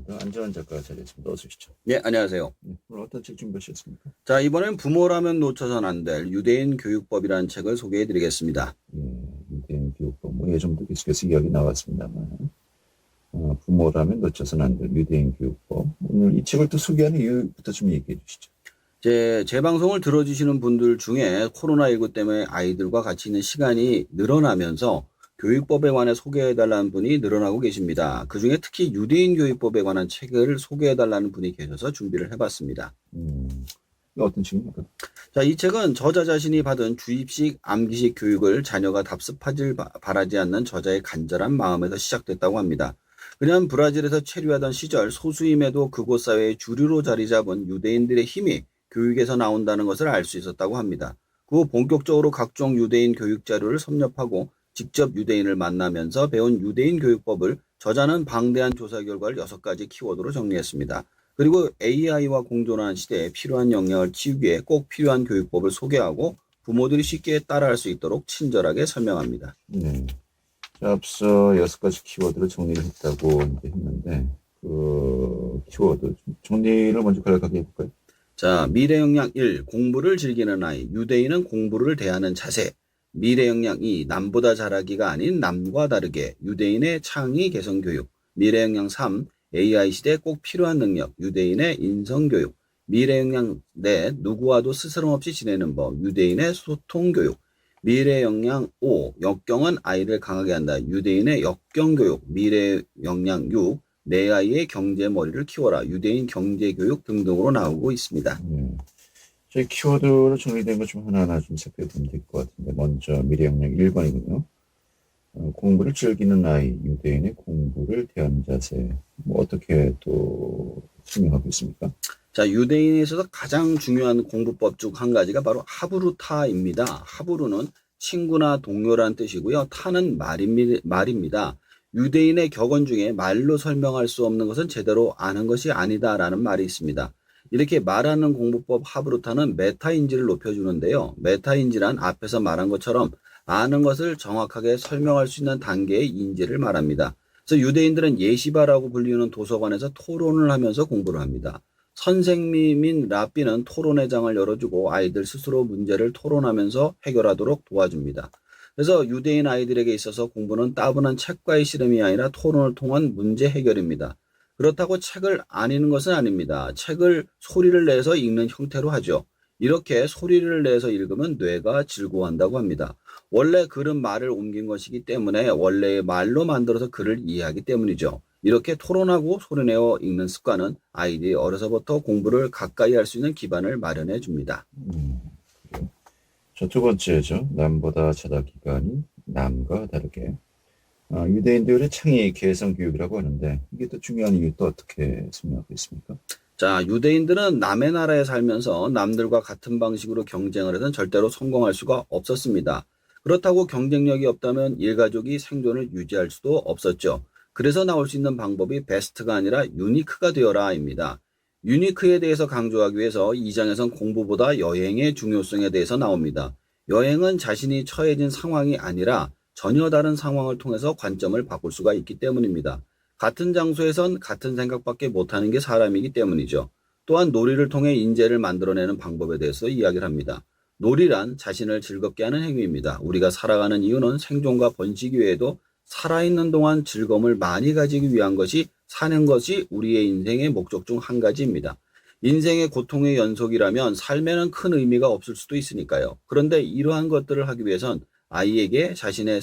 시간입니다. 안전한 작가 자리했습니다. 어서 오시죠. 네, 안녕하세요. 오늘 어떤 책 준비하셨습니까? 자, 이번엔 부모라면 놓쳐선 안 될 유대인 교육법이라는 책을 소개해 드리겠습니다. 유대인 교육법. 예전부터 계속해서 이야기 나왔습니다만, 부모라면 놓쳐선 안 될 유대인 교육법. 오늘 이 책을 또 소개하는 이유부터 좀 얘기해 주시죠. 제 방송을 들어주시는 분들 중에 코로나19 때문에 아이들과 같이 있는 시간이 늘어나면서 교육법에 관해 소개해달라는 분이 늘어나고 계십니다. 그 중에 특히 유대인 교육법에 관한 책을 소개해달라는 분이 계셔서 준비를 해봤습니다. 이거 어떤 책입니까? 자, 이 책은 저자 자신이 받은 주입식, 암기식 교육을 자녀가 답습하길 바라지 않는 저자의 간절한 마음에서 시작됐다고 합니다. 그냥 브라질에서 체류하던 시절 소수임에도 그곳 사회의 주류로 자리 잡은 유대인들의 힘이 교육에서 나온다는 것을 알 수 있었다고 합니다. 그 후 본격적으로 각종 유대인 교육 자료를 섭렵하고 직접 유대인을 만나면서 배운 유대인 교육법을 저자는 방대한 조사 결과를 6가지 키워드로 정리했습니다. 그리고 AI와 공존하는 시대에 필요한 역량을 키우기 위해 꼭 필요한 교육법을 소개하고 부모들이 쉽게 따라할 수 있도록 친절하게 설명합니다. 네. 자, 앞서 6가지 키워드를 정리를 했다고 이제 했는데, 그 키워드 정리를 먼저 간략하게 해볼까요? 자, 미래 역량 1. 공부를 즐기는 아이. 유대인은 공부를 대하는 자세. 미래 역량 2. 남보다 잘하기가 아닌 남과 다르게. 유대인의 창의 개선 교육. 미래 역량 3. AI 시대에 꼭 필요한 능력. 유대인의 인성 교육. 미래 역량 4. 누구와도 스스럼 없이 지내는 법. 유대인의 소통 교육. 미래 역량 5. 역경은 아이를 강하게 한다. 유대인의 역경 교육. 미래 역량 6. 내 아이의 경제 머리를 키워라. 유대인 경제 교육 등등으로 나오고 있습니다. 저희 키워드로 정리된 것 좀 하나하나 좀 살펴보면 될 것 같은데, 먼저 미래 역량 1번이군요. 공부를 즐기는 아이, 유대인의 공부를 대하는 자세. 어떻게 또 설명하고 있습니까? 자, 유대인에 있어서 가장 중요한 공부법 중 한 가지가 바로 하브루타입니다. 하브루는 친구나 동료란 뜻이고요. 타는 말입니다. 유대인의 격언 중에 말로 설명할 수 없는 것은 제대로 아는 것이 아니다라는 말이 있습니다. 이렇게 말하는 공부법 하브루타는 메타인지를 높여주는데요. 메타인지란 앞에서 말한 것처럼 아는 것을 정확하게 설명할 수 있는 단계의 인지를 말합니다. 그래서 유대인들은 예시바라고 불리는 도서관에서 토론을 하면서 공부를 합니다. 선생님인 랍비는 토론회장을 열어주고 아이들 스스로 문제를 토론하면서 해결하도록 도와줍니다. 그래서 유대인 아이들에게 있어서 공부는 따분한 책과의 씨름이 아니라 토론을 통한 문제 해결입니다. 그렇다고 책을 안 읽는 것은 아닙니다. 책을 소리를 내서 읽는 형태로 하죠. 이렇게 소리를 내서 읽으면 뇌가 즐거워한다고 합니다. 원래 글은 말을 옮긴 것이기 때문에 원래의 말로 만들어서 글을 이해하기 때문이죠. 이렇게 토론하고 소리내어 읽는 습관은 아이들이 어려서부터 공부를 가까이 할 수 있는 기반을 마련해 줍니다. 자, 두 번째죠. 남보다 잘하기가 아닌 남과 다르게. 유대인들의 창의 개성 교육이라고 하는데, 이게 또 중요한 이유 또 어떻게 설명하고 있습니까? 자, 유대인들은 남의 나라에 살면서 남들과 같은 방식으로 경쟁을 해서는 절대로 성공할 수가 없었습니다. 그렇다고 경쟁력이 없다면 일가족이 생존을 유지할 수도 없었죠. 그래서 나올 수 있는 방법이 베스트가 아니라 유니크가 되어라입니다. 유니크에 대해서 강조하기 위해서 2장에선 공부보다 여행의 중요성에 대해서 나옵니다. 여행은 자신이 처해진 상황이 아니라 전혀 다른 상황을 통해서 관점을 바꿀 수가 있기 때문입니다. 같은 장소에선 같은 생각밖에 못하는 게 사람이기 때문이죠. 또한 놀이를 통해 인재를 만들어내는 방법에 대해서 이야기를 합니다. 놀이란 자신을 즐겁게 하는 행위입니다. 우리가 살아가는 이유는 생존과 번식 외에도 살아있는 동안 즐거움을 많이 가지기 위한 것이 사는 것이 우리의 인생의 목적 중 한 가지입니다. 인생의 고통의 연속이라면 삶에는 큰 의미가 없을 수도 있으니까요. 그런데 이러한 것들을 하기 위해선 아이에게 자신의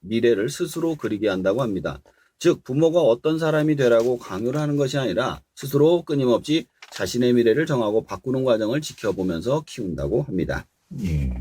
미래를 스스로 그리게 한다고 합니다. 즉 부모가 어떤 사람이 되라고 강요를 하는 것이 아니라 스스로 끊임없이 자신의 미래를 정하고 바꾸는 과정을 지켜보면서 키운다고 합니다. 예.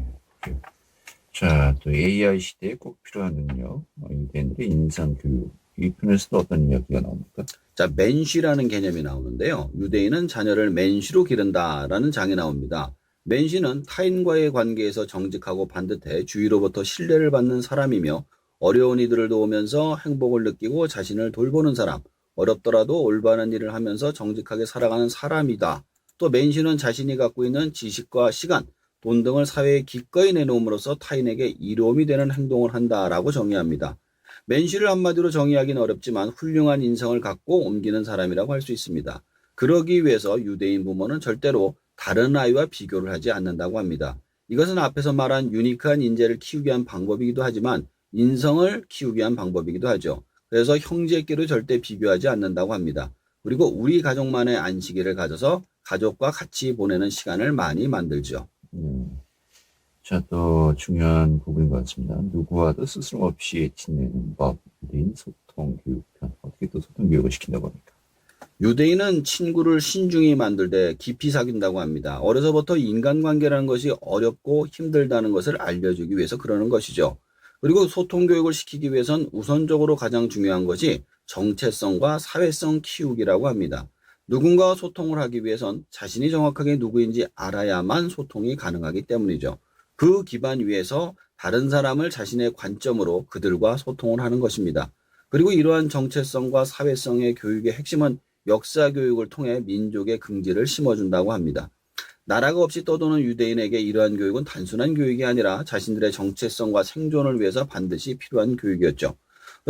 자, 또 AI 시대에 꼭 필요한 능력, 유대인들의 인상 교육. 이 편에서도 어떤 이야기가 나옵니까? 자, 맨쉬라는 개념이 나오는데요. 유대인은 자녀를 맨쉬로 기른다라는 장이 나옵니다. 맨쉬는 타인과의 관계에서 정직하고 반듯해 주위로부터 신뢰를 받는 사람이며 어려운 이들을 도우면서 행복을 느끼고 자신을 돌보는 사람, 어렵더라도 올바른 일을 하면서 정직하게 살아가는 사람이다. 또 맨쉬는 자신이 갖고 있는 지식과 시간, 돈 등을 사회에 기꺼이 내놓음으로써 타인에게 이로움이 되는 행동을 한다라고 정의합니다. 맨시를 한마디로 정의하기는 어렵지만 훌륭한 인성을 갖고 옮기는 사람이라고 할 수 있습니다. 그러기 위해서 유대인 부모는 절대로 다른 아이와 비교를 하지 않는다고 합니다. 이것은 앞에서 말한 유니크한 인재를 키우기 위한 방법이기도 하지만 인성을 키우기 위한 방법이기도 하죠. 그래서 형제끼리 절대 비교하지 않는다고 합니다. 그리고 우리 가족만의 안식일을 가져서 가족과 같이 보내는 시간을 많이 만들죠. 자, 또 중요한 부분인 것 같습니다. 누구와도 스스럼 없이 지내는 법인 소통 교육편. 어떻게 또 소통 교육을 시킨다고 합니까? 유대인은 친구를 신중히 만들되 깊이 사귄다고 합니다. 어려서부터 인간관계라는 것이 어렵고 힘들다는 것을 알려주기 위해서 그러는 것이죠. 그리고 소통 교육을 시키기 위해선 우선적으로 가장 중요한 것이 정체성과 사회성 키우기라고 합니다. 누군가와 소통을 하기 위해선 자신이 정확하게 누구인지 알아야만 소통이 가능하기 때문이죠. 그 기반 위에서 다른 사람을 자신의 관점으로 그들과 소통을 하는 것입니다. 그리고 이러한 정체성과 사회성의 교육의 핵심은 역사 교육을 통해 민족의 긍지를 심어준다고 합니다. 나라가 없이 떠도는 유대인에게 이러한 교육은 단순한 교육이 아니라 자신들의 정체성과 생존을 위해서 반드시 필요한 교육이었죠.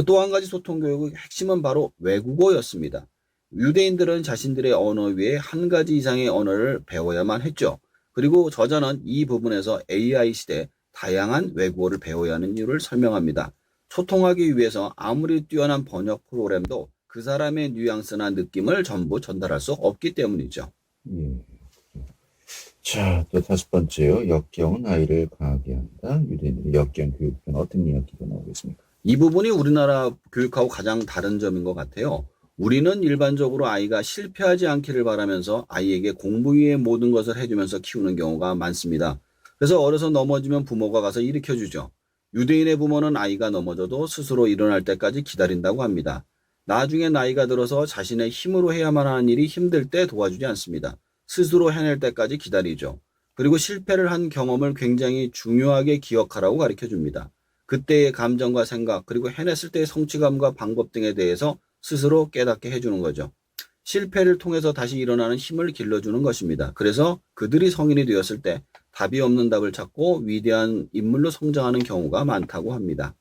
또 한 가지 소통 교육의 핵심은 바로 외국어였습니다. 유대인들은 자신들의 언어 위에 한 가지 이상의 언어를 배워야만 했죠. 그리고 저자는 이 부분에서 AI 시대 다양한 외국어를 배워야 하는 이유를 설명합니다. 소통하기 위해서 아무리 뛰어난 번역 프로그램도 그 사람의 뉘앙스나 느낌을 전부 전달할 수 없기 때문이죠. 예. 자, 또 다섯 번째요. 역경은 아이를 강하게 한다. 유대인들의 역경 교육편 어떤 이야기가 나오겠습니까? 이 부분이 우리나라 교육하고 가장 다른 점인 것 같아요. 우리는 일반적으로 아이가 실패하지 않기를 바라면서 아이에게 공부 위에 모든 것을 해주면서 키우는 경우가 많습니다. 그래서 어려서 넘어지면 부모가 가서 일으켜주죠. 유대인의 부모는 아이가 넘어져도 스스로 일어날 때까지 기다린다고 합니다. 나중에 나이가 들어서 자신의 힘으로 해야만 하는 일이 힘들 때 도와주지 않습니다. 스스로 해낼 때까지 기다리죠. 그리고 실패를 한 경험을 굉장히 중요하게 기억하라고 가르쳐 줍니다. 그때의 감정과 생각, 그리고 해냈을 때의 성취감과 방법 등에 대해서 스스로 깨닫게 해주는 거죠. 실패를 통해서 다시 일어나는 힘을 길러주는 것입니다. 그래서 그들이 성인이 되었을 때 답이 없는 답을 찾고 위대한 인물로 성장하는 경우가 많다고 합니다.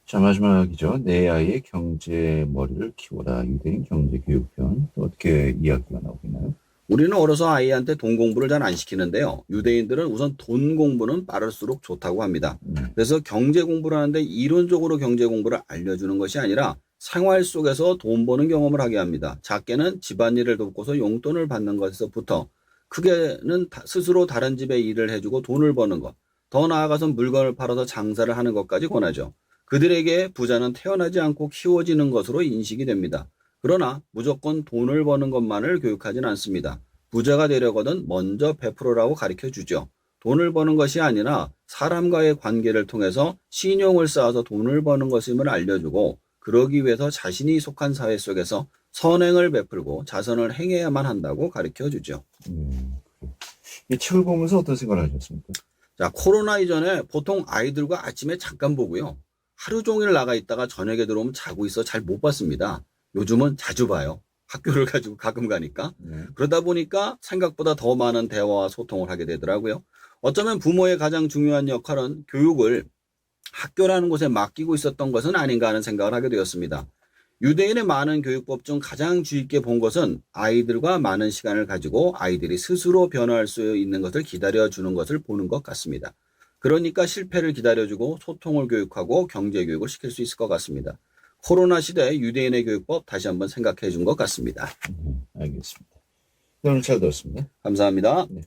자, 마지막이죠. 내 아이의 경제 머리를 키워라. 유대인 경제 교육편. 또 어떻게 이야기가 나오겠나요? 우리는 어려서 아이한테 돈 공부를 잘 안 시키는데요. 유대인들은 우선 돈 공부는 빠를수록 좋다고 합니다. 그래서 경제 공부를 하는데 이론적으로 경제 공부를 알려주는 것이 아니라 생활 속에서 돈 버는 경험을 하게 합니다. 작게는 집안일을 돕고서 용돈을 받는 것에서부터 크게는 스스로 다른 집에 일을 해주고 돈을 버는 것, 더 나아가서 물건을 팔아서 장사를 하는 것까지 권하죠. 그들에게 부자는 태어나지 않고 키워지는 것으로 인식이 됩니다. 그러나 무조건 돈을 버는 것만을 교육하진 않습니다. 부자가 되려거든 먼저 베풀어라고 가르쳐 주죠. 돈을 버는 것이 아니라 사람과의 관계를 통해서 신용을 쌓아서 돈을 버는 것임을 알려주고 그러기 위해서 자신이 속한 사회 속에서 선행을 베풀고 자선을 행해야만 한다고 가르쳐 주죠. 이 책을 보면서 어떤 생각을 하셨습니까? 자, 코로나 이전에 보통 아이들과 아침에 잠깐 보고요. 하루 종일 나가 있다가 저녁에 들어오면 자고 있어 잘 못 봤습니다. 요즘은 자주 봐요. 학교를 가지고 가끔 가니까. 그러다 보니까 생각보다 더 많은 대화와 소통을 하게 되더라고요. 어쩌면 부모의 가장 중요한 역할은 교육을 학교라는 곳에 맡기고 있었던 것은 아닌가 하는 생각을 하게 되었습니다. 유대인의 많은 교육법 중 가장 주의 있게 본 것은 아이들과 많은 시간을 가지고 아이들이 스스로 변화할 수 있는 것을 기다려주는 것을 보는 것 같습니다. 그러니까 실패를 기다려주고 소통을 교육하고 경제 교육을 시킬 수 있을 것 같습니다. 코로나 시대 유대인의 교육법 다시 한번 생각해 준 것 같습니다. 알겠습니다. 오늘 잘 들었습니다. 감사합니다. 네.